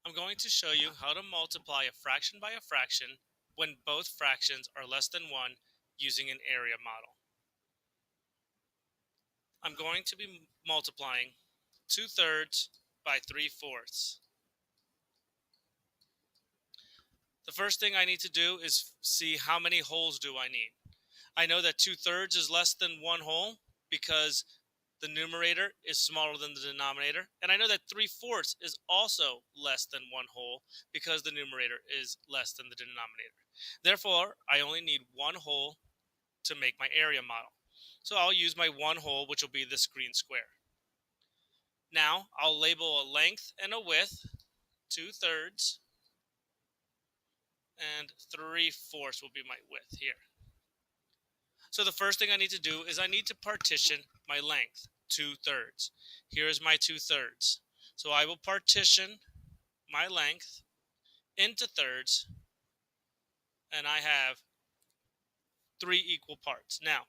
I'm going to show you how to multiply a fraction by a fraction when both fractions are less than 1 using an area model. I'm going to be multiplying 2/3 by 3/4. The first thing I need to do is see how many wholes do I need. I know that 2/3 is less than 1 whole because the numerator is smaller than the denominator, and I know that 3/4 is also less than 1 whole because the numerator is less than the denominator. Therefore, I only need 1 whole to make my area model. So I'll use my 1 whole, which will be this green square. Now I'll label a length and a width, 2/3, and 3/4 will be my width here. So the first thing I need to do is I need to partition my length, 2/3. Here is my 2/3. So I will partition my length into thirds, and I have 3 equal parts. Now,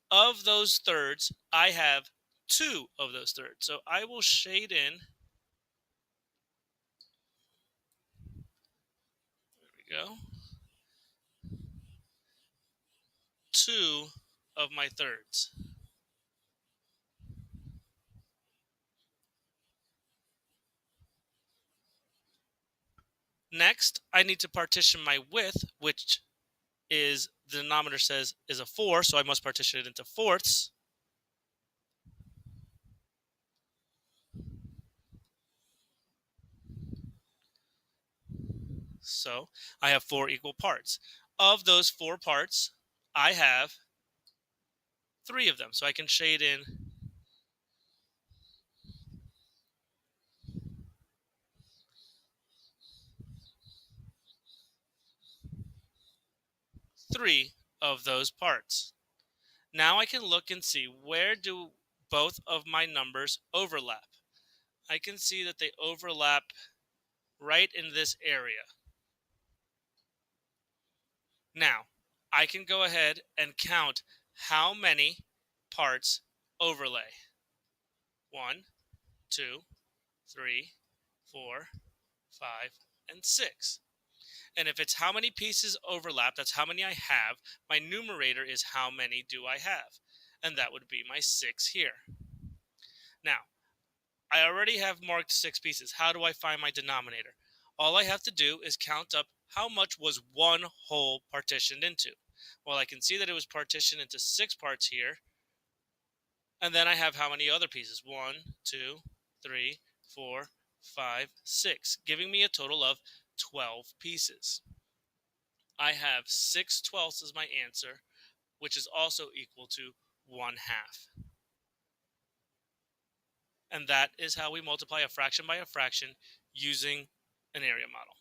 of those thirds, I have 2 of those thirds. So I will shade in, there we go, 2 of my thirds. Next, I need to partition my width, which is, the denominator says, is a 4, so I must partition it into fourths. So I have 4 equal parts. Of those 4 parts, I have 3 of them. So I can shade in 3 of those parts. Now I can look and see, where do both of my numbers overlap. I can see that they overlap right in this area. Now, I can go ahead and count how many parts overlay. 1, 2, 3, 4, 5, and 6. And if it's how many pieces overlap, that's how many I have. My numerator is how many do I have. And that would be my 6 here. Now, I already have marked 6 pieces. How do I find my denominator? All I have to do is count up how much was 1 whole partitioned into. Well, I can see that it was partitioned into 6 parts here. And then I have how many other pieces? 1, 2, 3, 4, 5, 6, giving me a total of 12 pieces. I have 6/12 as my answer, which is also equal to 1/2. And that is how we multiply a fraction by a fraction using an area model.